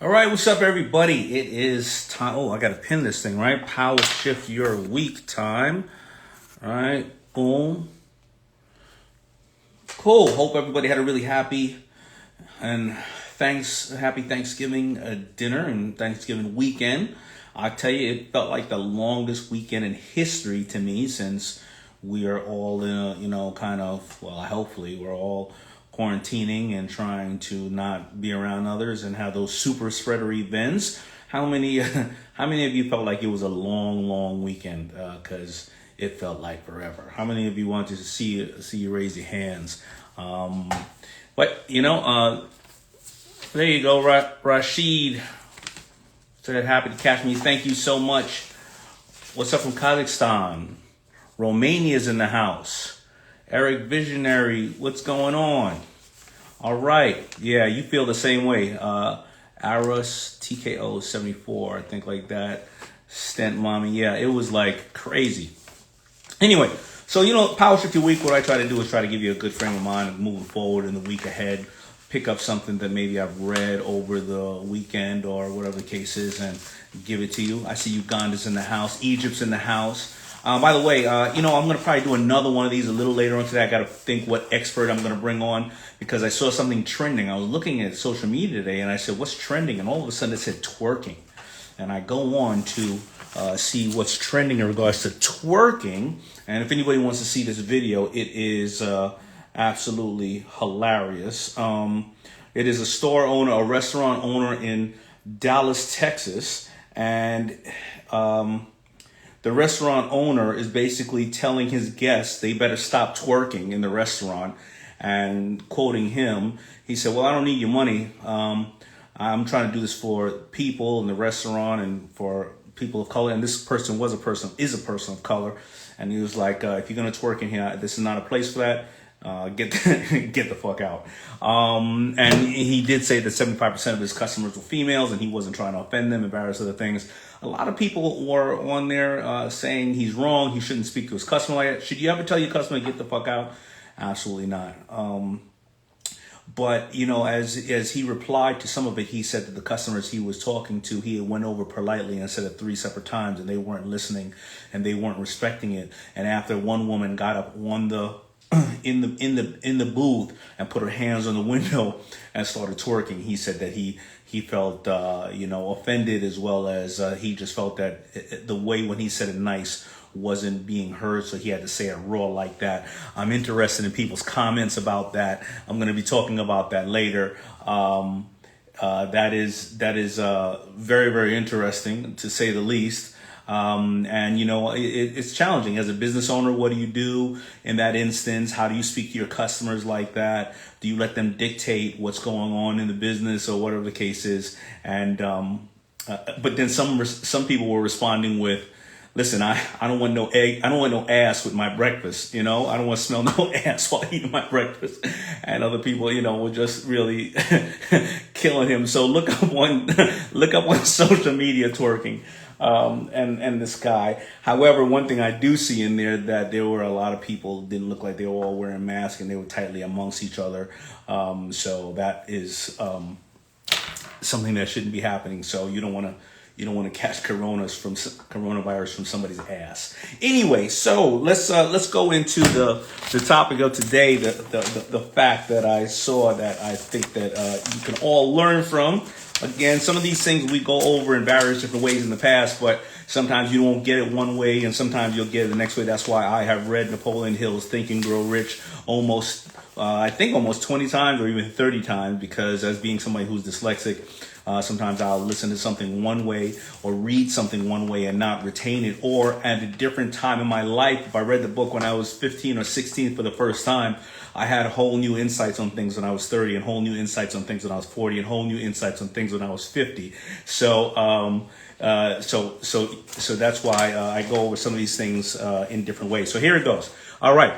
All right, what's up, everybody? It is time. Oh, I got to pin this thing, right? Power shift your week time. All right, boom. Cool. Hope everybody had a really happy Thanksgiving dinner and Thanksgiving weekend. I tell you, it felt like the longest weekend in history to me since we are all hopefully we're all quarantining and trying to not be around others and have those super spreader events. How many of you felt like it was a long weekend? Because it felt like forever. How many of you wanted to see you raise your hands? There you go, Rasheed. Said happy to catch me. Thank you so much. What's up from Kazakhstan? Romania's in the house. Eric Visionary, what's going on? All right. Yeah, you feel the same way. Aros TKO 74, I think like that. Stent Mommy. Yeah, it was like crazy. Anyway, so, Power Shift Your Week, what I try to do is try to give you a good frame of mind moving forward in the week ahead. Pick up something that maybe I've read over the weekend or whatever the case is and give it to you. I see Uganda's in the house. Egypt's in the house. By the way, I'm going to probably do another one of these a little later on today. I got to think what expert I'm going to bring on because I saw something trending. I was looking at social media today and I said, what's trending? And all of a sudden it said twerking. And I go on to see what's trending in regards to twerking. And if anybody wants to see this video, it is absolutely hilarious. It is a restaurant owner in Dallas, Texas. And the restaurant owner is basically telling his guests they better stop twerking in the restaurant. And quoting him, he said, well, I don't need your money. I'm trying to do this for people in the restaurant and for people of color. And this person is a person of color. And he was like, if you're going to twerk in here, this is not a place for that. Get the fuck out. And he did say that 75% of his customers were females and he wasn't trying to offend them and various other things. A lot of people were on there saying he's wrong. He shouldn't speak to his customer like that. Should you ever tell your customer to get the fuck out? Absolutely not. But, as he replied to some of it, he said that the customers he was talking to, he went over politely and said it 3 separate times and they weren't listening and they weren't respecting it. And after one woman got up on in the booth and put her hands on the window and started twerking, he said that he felt offended, as well as he just felt that the way when he said it nice wasn't being heard, so he had to say it raw like that. I'm interested in people's comments about that. I'm going to be talking about that later. That is very, very interesting, to say the least. It's challenging as a business owner. What do you do in that instance? How do you speak to your customers like that? Do you let them dictate what's going on in the business or whatever the case is? And but then some people were responding with, listen, I don't want no egg. I don't want no ass with my breakfast. I don't want to smell no ass while eating my breakfast. And other people, were just really killing him. So look up on social media twerking. And this guy. However, one thing I do see in there that there were a lot of people who didn't look like they were all wearing masks and they were tightly amongst each other. So that is something that shouldn't be happening. So you don't want to catch coronavirus from somebody's ass. Anyway, so let's go into the topic of today. The fact that I saw that I think that you can all learn from. Again, some of these things we go over in various different ways in the past, but sometimes you won't get it one way and sometimes you'll get it the next way. That's why I have read Napoleon Hill's Think and Grow Rich almost 20 times or even 30 times, because as being somebody who's dyslexic, sometimes I'll listen to something one way or read something one way and not retain it. Or at a different time in my life, if I read the book when I was 15 or 16 for the first time, I had whole new insights on things when I was 30 and whole new insights on things when I was 40 and whole new insights on things when I was 50. So that's why I go over some of these things in different ways. So here it goes. All right.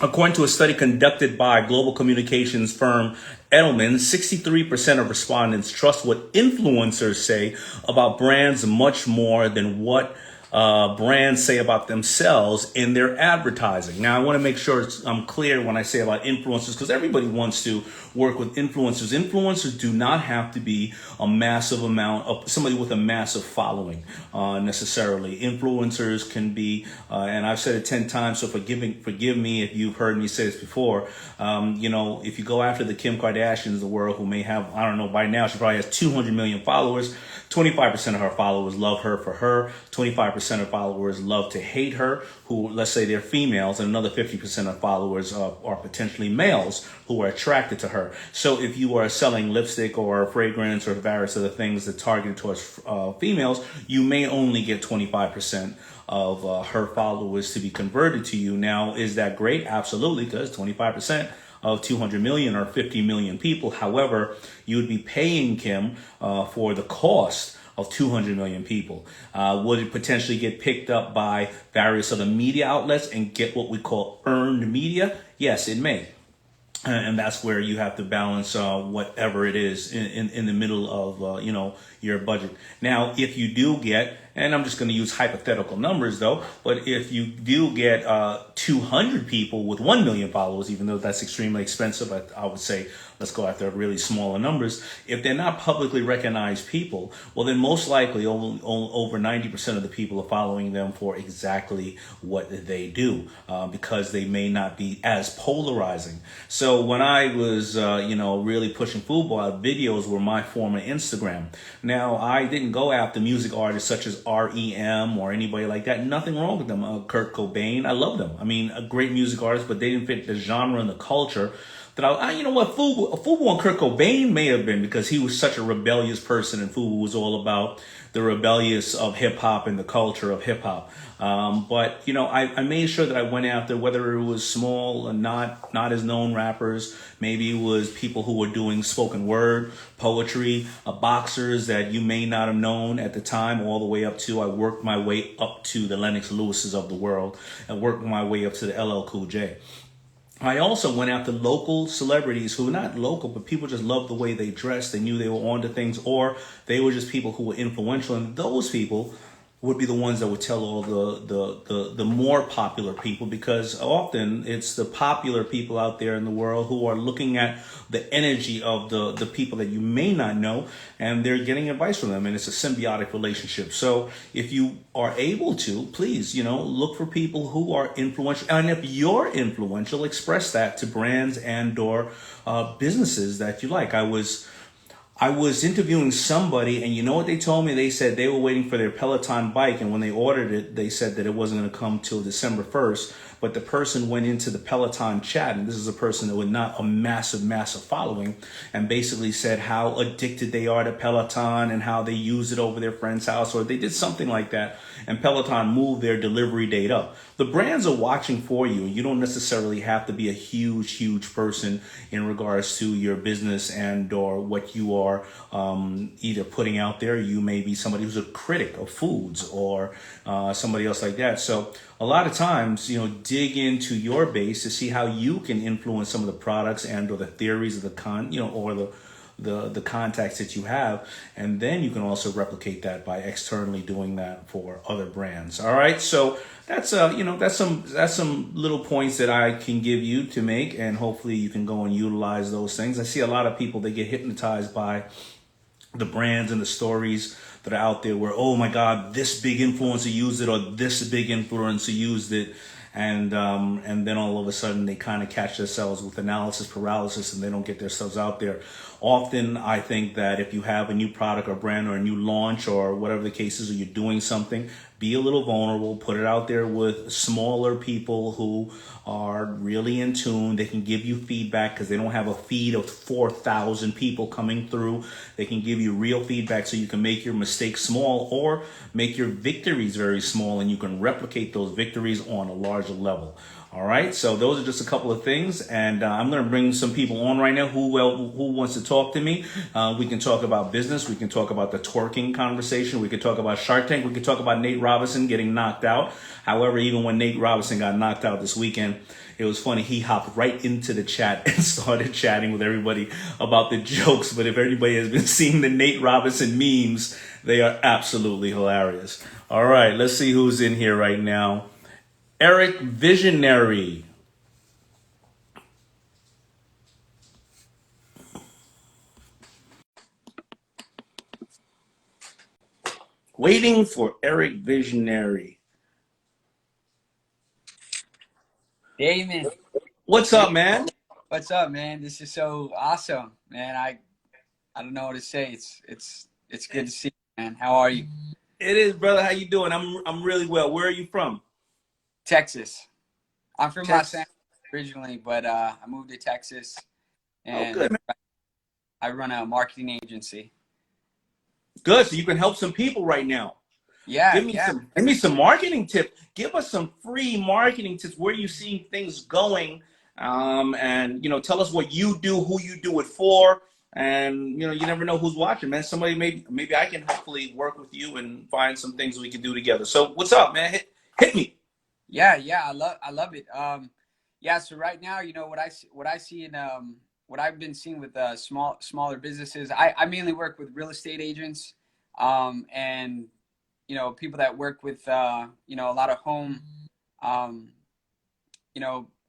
According to a study conducted by global communications firm Edelman, 63% of respondents trust what influencers say about brands much more than what brands say about themselves in their advertising. Now, I want to make sure I'm clear when I say about influencers, because everybody wants to work with influencers. Influencers do not have to be a massive amount of somebody with a massive following necessarily. Influencers can be, and I've said it 10 times, so forgive me if you've heard me say this before. If you go after the Kim Kardashians of the world, who may have, I don't know, by now she probably has 200 million followers. 25% of her followers love her for her. 25% of followers love to hate her, who, let's say they're females, and another 50% of followers are potentially males who are attracted to her. So if you are selling lipstick or fragrance or various other things that target towards females, you may only get 25% of her followers to be converted to you. Now, is that great? Absolutely, because 25% of 200 million or 50 million people. However, you would be paying Kim for the cost of 200 million people. Would it potentially get picked up by various other media outlets and get what we call earned media? Yes, it may. And that's where you have to balance whatever it is in the middle of your budget. Now, if you do get, and I'm just going to use hypothetical numbers though, but if you do get 200 people with 1 million followers, even though that's extremely expensive, I would say let's go after really smaller numbers. If they're not publicly recognized people, well then most likely over 90% of the people are following them for exactly what they do, because they may not be as polarizing. So when I was really pushing football, videos were my form of Instagram. Now, I didn't go after music artists such as REM or anybody like that. Nothing wrong with them. Kurt Cobain, I love them. I mean, a great music artist, but they didn't fit the genre and the culture that Fubu and Kurt Cobain may have been, because he was such a rebellious person, and Fubu was all about the rebellious of hip hop and the culture of hip hop. But I made sure that I went after, whether it was small and not as known rappers, maybe it was people who were doing spoken word, poetry, boxers that you may not have known at the time, all the way up to, I worked my way up to the Lennox Lewises of the world and worked my way up to the LL Cool J. I also went after local celebrities who were not local, but people just loved the way they dressed. They knew they were onto things, or they were just people who were influential. And those people would be the ones that would tell all the more popular people, because often it's the popular people out there in the world who are looking at the energy of the people that you may not know, and they're getting advice from them, and it's a symbiotic relationship. So if you are able to, please, look for people who are influential, and if you're influential, express that to brands and or businesses that you like. I was interviewing somebody, and you know what they told me? They said they were waiting for their Peloton bike, and when they ordered it, they said that it wasn't going to come till December 1st. But the person went into the Peloton chat, and this is a person that with not a massive following, and basically said how addicted they are to Peloton and how they use it over their friend's house, or they did something like that, and Peloton moved their delivery date up. The brands are watching for you. You don't necessarily have to be a huge person in regards to your business and or what you are either putting out there. You may be somebody who's a critic of foods or somebody else like that. So a lot of times, dig into your base to see how you can influence some of the products and or the theories of the contacts that you have, and then you can also replicate that by externally doing that for other brands. All right, so that's some little points that I can give you to make, and hopefully you can go and utilize those things. I see a lot of people, they get hypnotized by the brands and the stories that are out there where, oh my God, this big influencer used it, or this big influencer used it. And then all of a sudden they kind of catch themselves with analysis paralysis, and they don't get themselves out there. Often I think that if you have a new product or brand or a new launch or whatever the case is, or you're doing something, be a little vulnerable, put it out there with smaller people who are really in tune. They can give you feedback because they don't have a feed of 4,000 people coming through. They can give you real feedback so you can make your mistakes small or make your victories very small, and you can replicate those victories on a larger level. All right, so those are just a couple of things, and I'm going to bring some people on right now who wants to talk to me. We can talk about business. We can talk about the twerking conversation. We can talk about Shark Tank. We can talk about Nate Robinson getting knocked out. However, even when Nate Robinson got knocked out this weekend, it was funny. He hopped right into the chat and started chatting with everybody about the jokes. But if anybody has been seeing the Nate Robinson memes, they are absolutely hilarious. All right, let's see who's in here right now. Eric Visionary. Waiting for Eric Visionary. Daymond. What's up, man? What's up, man? This is so awesome, man. I don't know what to say. It's good to see you, man. How are you? It is, brother. How you doing? I'm really well. Where are you from? Texas. I'm from Los Texas. Angeles originally, but I moved to Texas, Oh, and good, man. I run a marketing agency. Good. So you can help some people right now. Yeah, Give me yeah. some marketing tips. Give us some free marketing tips. Where you seeing things going? And tell us what you do, who you do it for, and you never know who's watching, man. Somebody maybe I can hopefully work with you and find some things we can do together. So what's up, man? Hit me. Yeah, yeah. I love it. Yeah. So right now, what I see in what I've been seeing with smaller businesses. I mainly work with real estate agents, and people that work with a lot of home,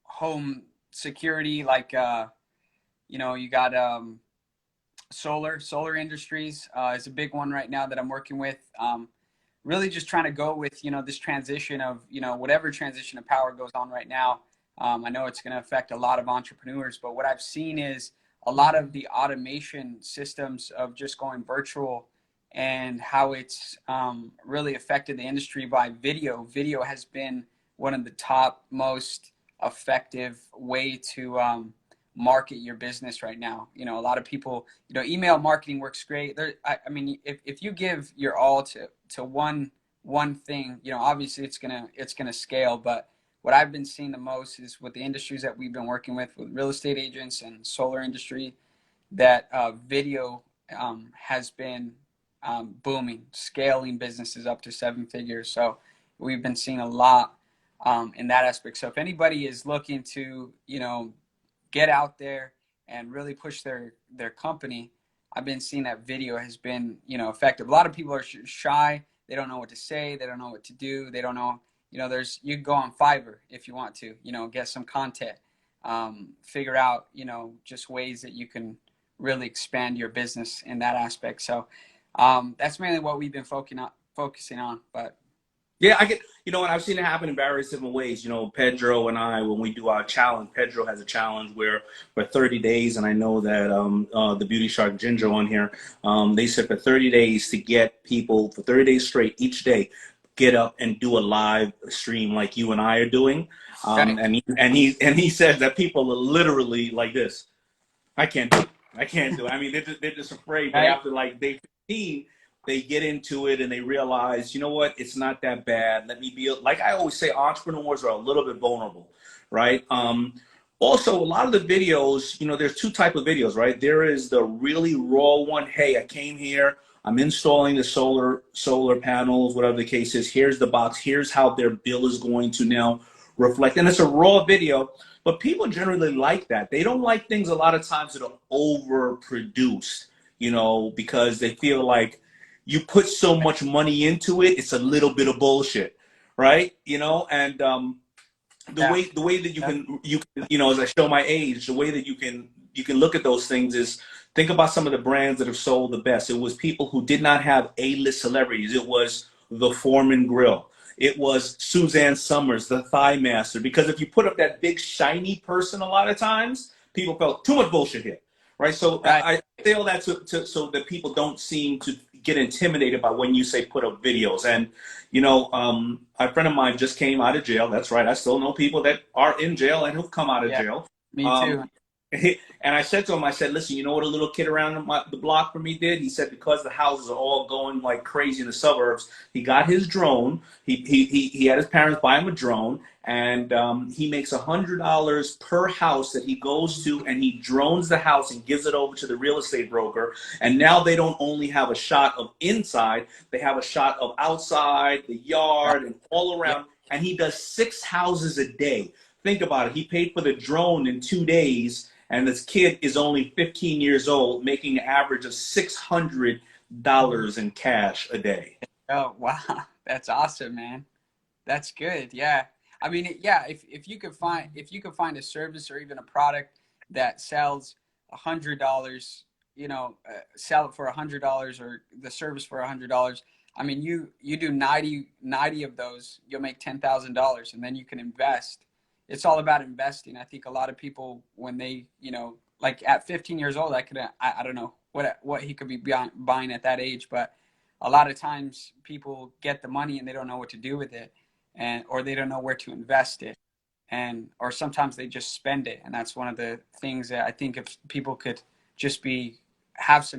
home security, like you got solar industries is a big one right now that I'm working with. Really just trying to go with this transition of whatever transition of power goes on right now. I know it's going to affect a lot of entrepreneurs, but what I've seen is a lot of the automation systems of just going virtual, and how it's really affected the industry by video. Video has been one of the top most effective way to market your business right now. A lot of people, email marketing works great. I mean, if you give your all to one thing, obviously it's gonna scale. But what I've been seeing the most is with the industries that we've been working with real estate agents and solar industry, that video has been booming, scaling businesses up to 7 figures. So we've been seeing a lot in that aspect. So if anybody is looking to, get out there and really push their company, I've been seeing that video has been, effective. A lot of people are shy. They don't know what to say. They don't know what to do. They don't know, you can go on Fiverr if you want to, get some content, figure out, just ways that you can really expand your business in that aspect. So that's mainly what we've been focusing on. But Yeah, I get, and I've seen it happen in various different ways. Pedro and I, when we do our challenge, Pedro has a challenge where for 30 days, and I know that the Beauty Shark Ginger on here, they said for 30 days to get people, for 30 days straight, each day, get up and do a live stream like you and I are doing. right. And he says that people are literally like this. I can't do it. I can't do it. I mean, they're just afraid. But Right. after like day 15, they get into it and they realize, you know what? It's not that bad. Let me be, like I always say, entrepreneurs are a little bit vulnerable, right? Also, a lot of the videos, there's two type of videos, right? There is the really raw one. Hey, I came here. I'm installing the solar panels, whatever the case is. Here's the box. Here's how their bill is going to now reflect. And it's a raw video. But people generally like that. They don't like things a lot of times that are overproduced, because they feel like you put so much money into it, it's a little bit of bullshit, right? And the way that as I show my age, the way that you can look at those things is think about some of the brands that have sold the best. It was people who did not have A-list celebrities. It was the Foreman Grill. It was Suzanne Summers, the Thigh Master. Because if you put up that big shiny person, a lot of times people felt too much bullshit here, right? So Right. I say all that so that people don't seem to get intimidated by when you say put up videos. And a friend of mine just came out of jail. That's right. I still know people that are in jail and who've come out of jail. Me too. And I said to him, I said, listen, you know what a little kid around the block from me did? He said, because the houses are all going like crazy in the suburbs, he got his drone. He had his parents buy him a drone, and he makes $100 per house that he goes to, and he drones the house and gives it over to the real estate broker. And now they don't only have a shot of inside, they have a shot of outside, the yard, and all Yeah. around. And he does 6 houses a day. Think about it. He paid for the drone in 2 days, and this kid is only 15 years old, making an average of $600 in cash a day. Oh, wow. That's awesome, man. That's good. Yeah. I mean, yeah, if you could find a service or even a product that sells $100, sell it for $100 or the service for $100. I mean, you do 90 of those, you'll make $10,000, and then you can invest. It's all about investing. I think a lot of people, when they, like at 15 years old, I don't know what he could be buying at that age, but a lot of times people get the money and they don't know what to do with it, or they don't know where to invest it, or sometimes they just spend it. And that's one of the things that I think if people could just have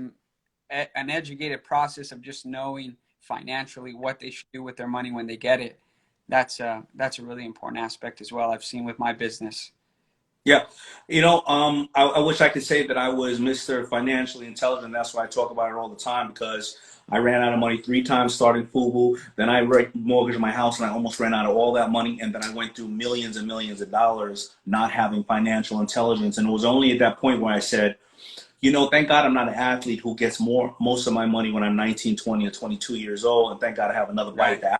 an educated process of just knowing financially what they should do with their money when they get it. That's a really important aspect as well, I've seen with my business. Yeah. I wish I could say that I was Mr. Financially Intelligent. That's why I talk about it all the time, because I ran out of money 3 times starting FUBU. Then I mortgaged my house and I almost ran out of all that money. And then I went through millions and millions of dollars not having financial intelligence. And it was only at that point where I said, thank God I'm not an athlete who gets most of my money when I'm 19, 20, or 22 years old. And thank God I have another bite Right. at the apple.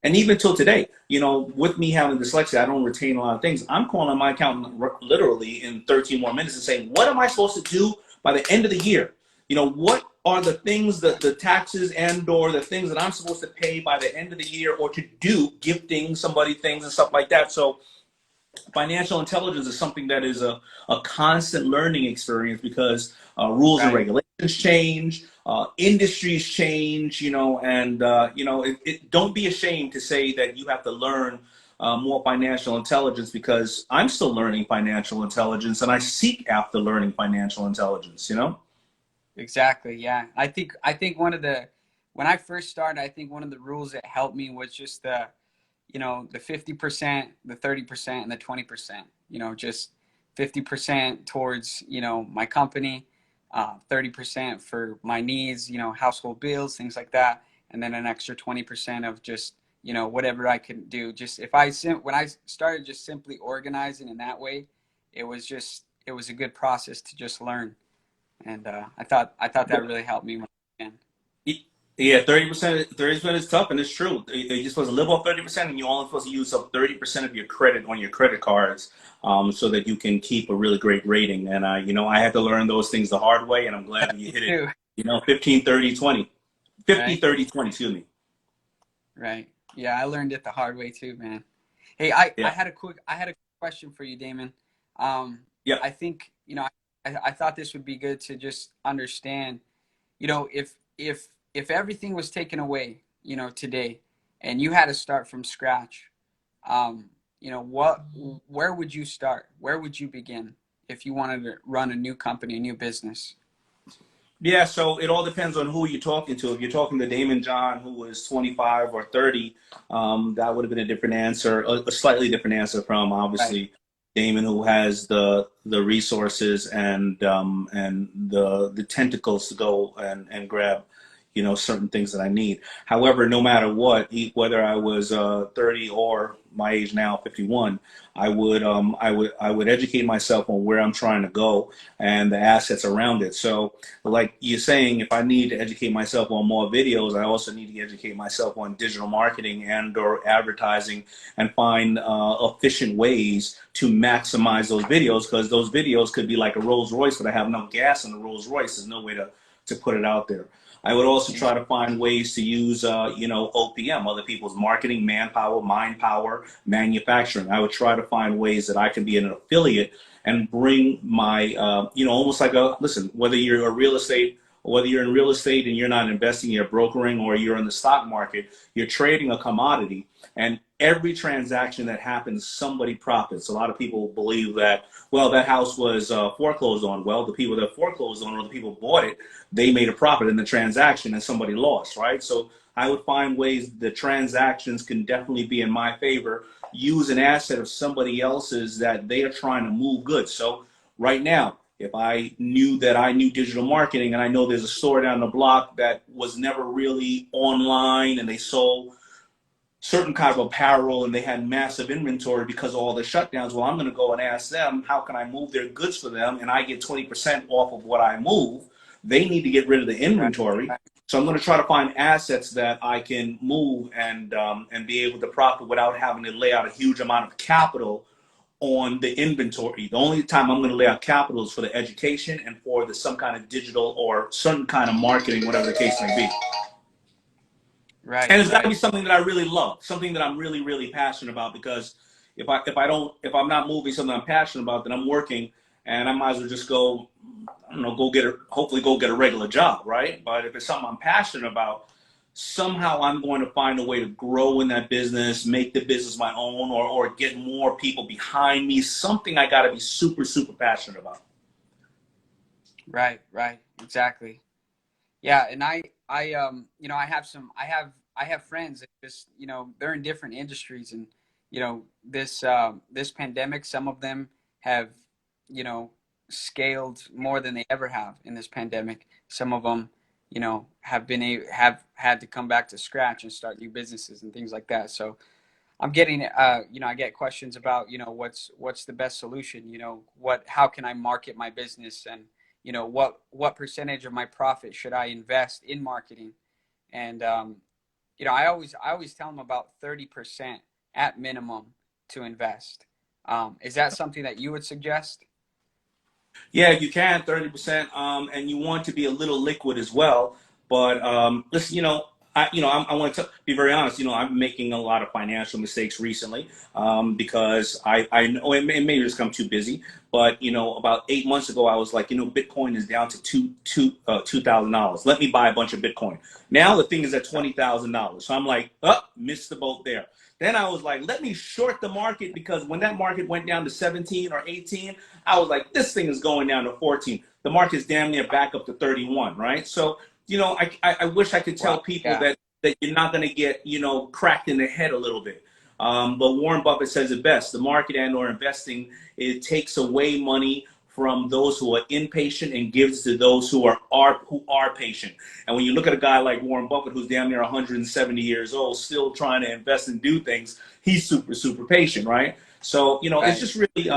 And even till today, with me having dyslexia, I don't retain a lot of things. I'm calling my accountant literally in 13 more minutes and saying, what am I supposed to do by the end of the year? What are the things, the taxes and or the things that I'm supposed to pay by the end of the year, or to do, gifting somebody things and stuff like that. So financial intelligence is something that is a constant learning experience, because rules and Right. regulations change, industries change, and don't be ashamed to say that you have to learn more financial intelligence, because I'm still learning financial intelligence and I seek after learning financial intelligence. Exactly. Yeah. I think when I first started, I think one of the rules that helped me was just the 50%, the 30%, and the 20%, just 50% towards, my company, 30% for my needs, household bills, things like that. And then an extra 20% of just, whatever I could do. Just when I started just simply organizing in that way, it was a good process to just learn. And I thought that really helped me when I began. Yeah, 30%. 30% is tough, and it's true. You're supposed to live off 30%, and you're only supposed to use up 30% of your credit on your credit cards, so that you can keep a really great rating. And I had to learn those things the hard way, and I'm glad that you Me hit it. too. 15, 30, 20. 50, Right. 30, 20. Excuse me. Right. Yeah, I learned it the hard way too, man. Hey, I Yeah. had a question for you, Damon. Um, Yeah. I think, I thought this would be good to just understand, if everything was taken away, today, and you had to start from scratch, where would you start? Where would you begin if you wanted to run a new company, a new business? Yeah, so it all depends on who you're talking to. If you're talking to Daymond John, who was 25 or 30, that would have been a different answer, a slightly different answer from Right. obviously Damon, who has the resources and the tentacles to go and grab, certain things that I need. However, no matter what, whether I was 30 or my age now, 51, I would educate myself on where I'm trying to go and the assets around it. So, like you're saying, if I need to educate myself on more videos, I also need to educate myself on digital marketing and or advertising, and find efficient ways to maximize those videos, because those videos could be like a Rolls Royce, but I have no gas in the Rolls Royce. There's no way to put it out there. I would also try to find ways to use, OPM, other people's marketing, manpower, mind power, manufacturing. I would try to find ways that I can be an affiliate and bring my, almost like listen, whether you're a real estate whether you're in real estate and you're not investing, you're brokering, or you're in the stock market, you're trading a commodity. And every transaction that happens, somebody profits. A lot of people believe that, well, that house was foreclosed on. Well, the people that foreclosed on, or the people who bought it, they made a profit in the transaction and somebody lost, right? So I would find ways the transactions can definitely be in my favor. Use an asset of somebody else's that they are trying to move goods. So right now, if I knew that I knew digital marketing and I know there's a store down the block that was never really online and they sold certain kind of apparel and they had massive inventory because of all the shutdowns, well, I'm going to go and ask them, how can I move their goods for them? And I get 20% off of what I move. They need to get rid of the inventory. So I'm going to try to find assets that I can move and be able to profit without having to lay out a huge amount of capital on the inventory. The only time I'm going to lay out capital is for the education and for some kind of digital or some kind of marketing, whatever the case may be. Right. And it's got to be something that I really love, something that I'm really, really passionate about. Because if I'm not moving something I'm passionate about, then I'm working, and I might as well just go, I don't know, hopefully go get a regular job, right? But if it's something I'm passionate about, somehow I'm going to find a way to grow in that business, make the business my own, or get more people behind me. Something I got to be super, super passionate about. Right. Exactly. Yeah. And you know, I have friends that just, you know, they're in different industries, and, you know, this pandemic, some of them have, you know, scaled more than they ever have in this pandemic. Some of them, you know, have had to come back to scratch and start new businesses and things like that. So I'm getting, you know, I get questions about, you know, what's the best solution, you know, how can I market my business, and, you know, what percentage of my profit should I invest in marketing? And, you know, I always tell them about 30% at minimum to invest. Is that something that you would suggest? Yeah, you can 30%, and you want to be a little liquid as well. But listen, I want to be very honest. You know, I'm making a lot of financial mistakes recently because I know it may just come too busy. But you know, about 8 months ago, I was like, you know, Bitcoin is down to $2,000. Let me buy a bunch of Bitcoin. Now the thing is at $20,000. So I'm like, missed the boat there. Then I was like, let me short the market, because when that market went down to 17 or 18, I was like, this thing is going down to 14. The market's damn near back up to 31, right? So, you know, I wish I could tell people that you're not going to get, you know, cracked in the head a little bit. But Warren Buffett says it best: the market and or investing, it takes away money from those who are impatient and gives to those who are patient. And when you look at a guy like Warren Buffett, who's damn near 170 years old, still trying to invest and do things, he's super, super patient, right? So, you know, it's just really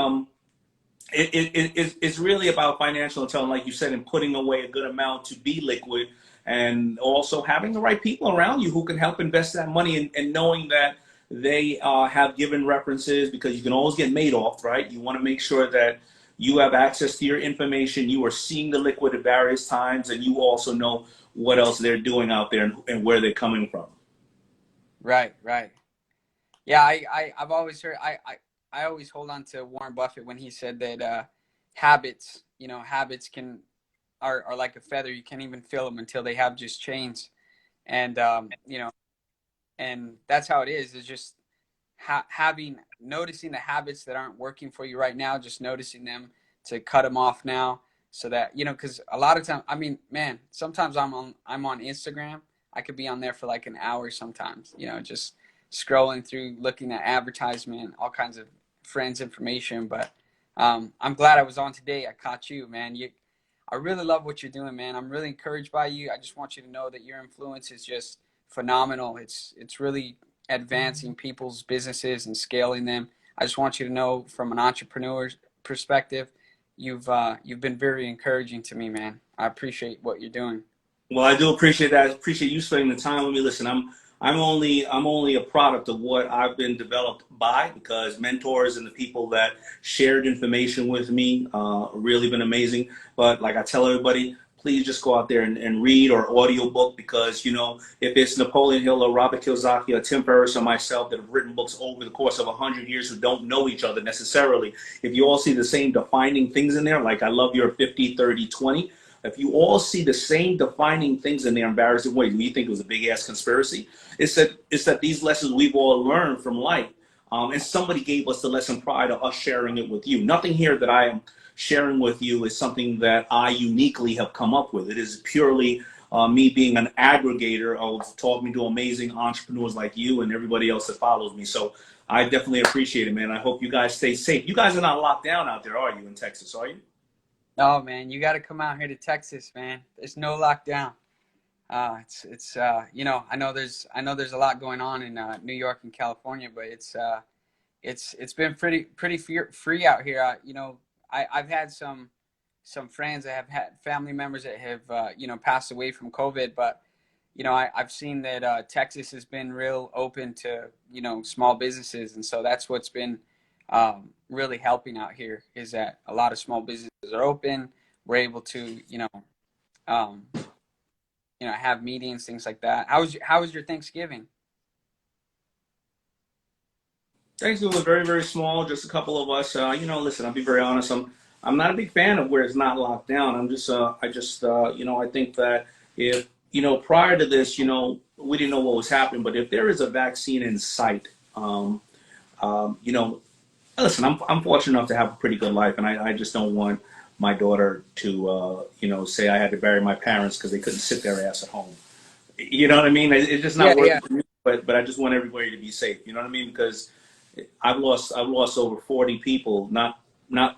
it's really about financial intelligence, like you said, and putting away a good amount to be liquid, and also having the right people around you who can help invest that money, and knowing that they have given references, because you can always get made off, right? You want to make sure that you have access to your information, you are seeing the liquid at various times, and you also know what else they're doing out there, and where they're coming from. Right. Yeah, I've always heard, I always hold on to Warren Buffett when he said that habits, you know, habits are like a feather. You can't even feel them until they have just chains. And, you know, and that's how it is just noticing the habits that aren't working for you right now, just noticing them, to cut them off now, so that, you know, because a lot of times, I mean, man, sometimes I'm on Instagram. I could be on there for like an hour sometimes, you know, just scrolling through, looking at advertisement, all kinds of friends' information. But I'm glad I was on today. I caught you, man. I really love what you're doing, man. I'm really encouraged by you. I just want you to know that your influence is just phenomenal. It's really advancing people's businesses and scaling them. I just want you to know, from an entrepreneur's perspective, you've been very encouraging to me, man. I appreciate what you're doing. Well, I do appreciate that. I appreciate you spending the time with me. Listen, I'm only a product of what I've been developed by, because mentors and the people that shared information with me really been amazing. But like I tell everybody, please just go out there and read, or audiobook, because, you know, if it's Napoleon Hill or Robert Kiyosaki or Tim Ferriss or myself that have written books over the course of 100 years who don't know each other necessarily, if you all see the same defining things in there, like I love your 50, 30, 20, if you all see the same defining things in their embarrassing ways, we think it was a big ass conspiracy. It's that these lessons we've all learned from life. And somebody gave us the lesson prior to us sharing it with you. Nothing here that I am sharing with you is something that I uniquely have come up with. It is purely me being an aggregator of talking to amazing entrepreneurs like you and everybody else that follows me. So I definitely appreciate it, man. I hope you guys stay safe. You guys are not locked down out there, are you, in Texas, are you? Oh man, you got to come out here to Texas, man. There's no lockdown. It's you know, I know there's a lot going on in New York and California, but it's been pretty free out here. You know, I've had some friends that have had family members that have you know, passed away from COVID, but you know, I've seen that Texas has been real open to, you know, small businesses, and so that's what's been really helping out here, is that a lot of small businesses are open. We're able to, um, have meetings, things like that. How was your Thanksgiving? Thanksgiving was very, very small, just a couple of us. Listen, I'll be very honest. I'm not a big fan of where it's not locked down. I think that if, prior to this, we didn't know what was happening, but if there is a vaccine in sight, you know, listen, I'm fortunate enough to have a pretty good life, and I just don't want my daughter to, say I had to bury my parents because they couldn't sit their ass at home. You know what I mean? It's just Yeah, not yeah, working for me. But I just want everybody to be safe. You know what I mean? Because I've lost over 40 people. Not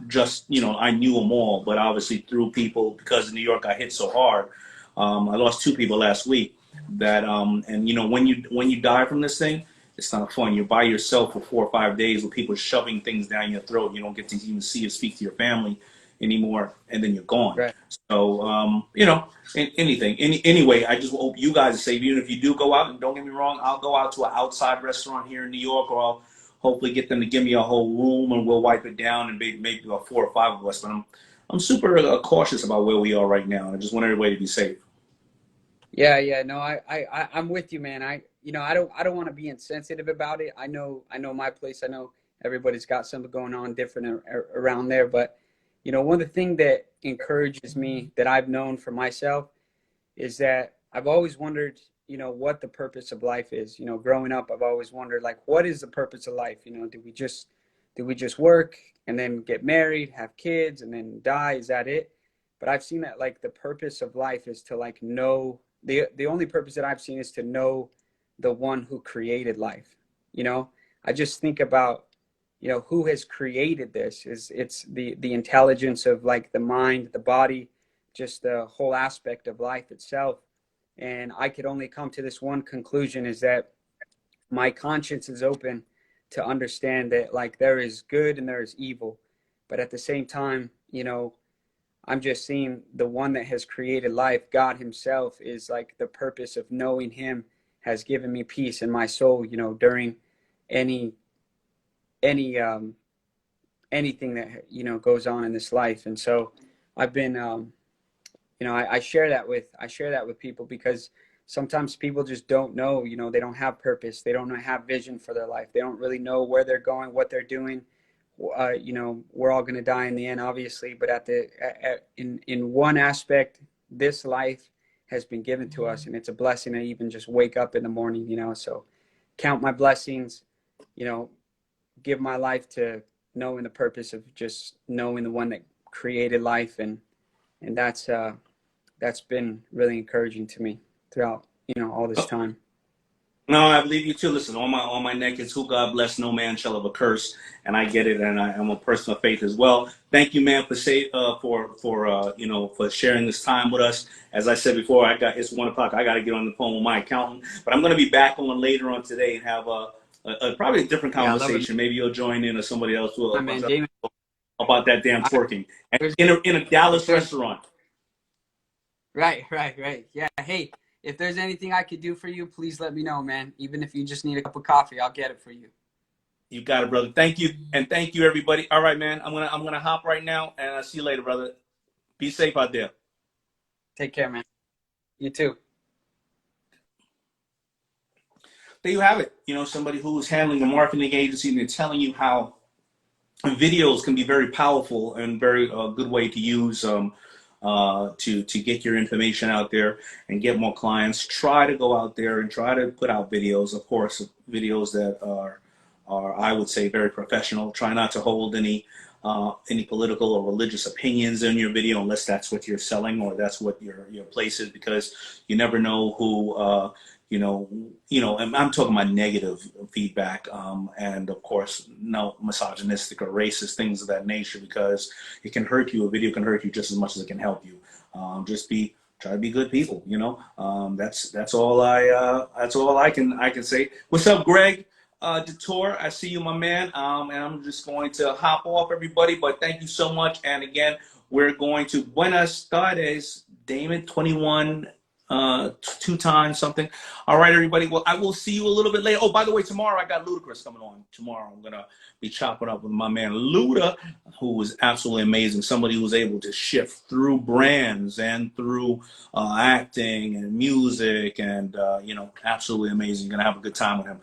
just I knew them all, but obviously through people because New York got hit so hard. I lost two people last week. And when you die from this thing, it's not fun. You're by yourself for 4 or 5 days with people shoving things down your throat. You don't get to even see or speak to your family anymore, and then you're gone. right. So, anyway, I just hope you guys are safe. Even if you do go out, and don't get me wrong, I'll go out to an outside restaurant here in New York, or I'll hopefully get them to give me a whole room, and we'll wipe it down, and maybe about 4 or 5 of us. But I'm super cautious about where we are right now, and I just want everybody to be safe. Yeah, yeah. No, I'm with you, man. I don't want to be insensitive about it. I know my place. I know everybody's got something going on different around there, but one of the things that encourages me, that I've known for myself, is that I've always wondered, what the purpose of life is. Growing up, I've always wondered, like, what is the purpose of life? Do we just work and then get married, have kids, and then die? Is that it? But I've seen that, like, the purpose of life is to, like, know, the only purpose that I've seen is to know the one who created life. I just think about, who has created this. It's the intelligence of, like, the mind, the body, just the whole aspect of life itself. And I could only come to this one conclusion, is that my conscience is open to understand that, like, there is good and there is evil. But at the same time, I'm just seeing the one that has created life, God himself, is like the purpose of knowing him has given me peace in my soul, during any anything that goes on in this life. And so I've been I share that with people, because sometimes people just don't know, they don't have purpose, they don't have vision for their life, they don't really know where they're going, what they're doing. We're all going to die in the end, obviously, but in one aspect, this life has been given to us, and it's a blessing to even just wake up in the morning. So count my blessings, give my life to knowing the purpose of just knowing the one that created life, and that's been really encouraging to me throughout all this time. No, I believe you too. Listen, on my neck is who God bless, no man shall ever curse, and I get it, and I am a person of faith as well. Thank you, man, for sharing this time with us. As I said before, it's 1 o'clock. I got to get on the phone with my accountant, but I'm going to be back on later on today and have probably a different conversation. Maybe you'll join in, or somebody else will, about that damn twerking in a Dallas restaurant. Right. Yeah. Hey, if there's anything I could do for you, please let me know, man. Even if you just need a cup of coffee, I'll get it for you. You got it, brother. Thank you, and thank you, everybody. All right, man. I'm gonna hop right now, and I'll see you later, brother. Be safe out there. Take care, man. You too. There you have it. Somebody who's handling a marketing agency, and they're telling you how videos can be very powerful and very good way to use to get your information out there and get more clients. Try to go out there and try to put out videos, of course, videos that are I would say very professional. Try not to hold any political or religious opinions in your video unless that's what you're selling or that's what your place is, because you never know who and I'm talking about negative feedback, and of course, no misogynistic or racist things of that nature, because it can hurt you. A video can hurt you just as much as it can help you. Try to be good people. That's all I can say. What's up, Greg? Detour, I see you, my man. And I'm just going to hop off, everybody. But thank you so much. And again, we're going to Buenas tardes, Daymond 21. 2 times something. All right, everybody. Well, I will see you a little bit later. Oh, by the way, tomorrow I got Ludacris coming on. Tomorrow I'm gonna be chopping up with my man Luda, who was absolutely amazing. Somebody who was able to shift through brands and through acting and music, and absolutely amazing. Gonna have a good time with him.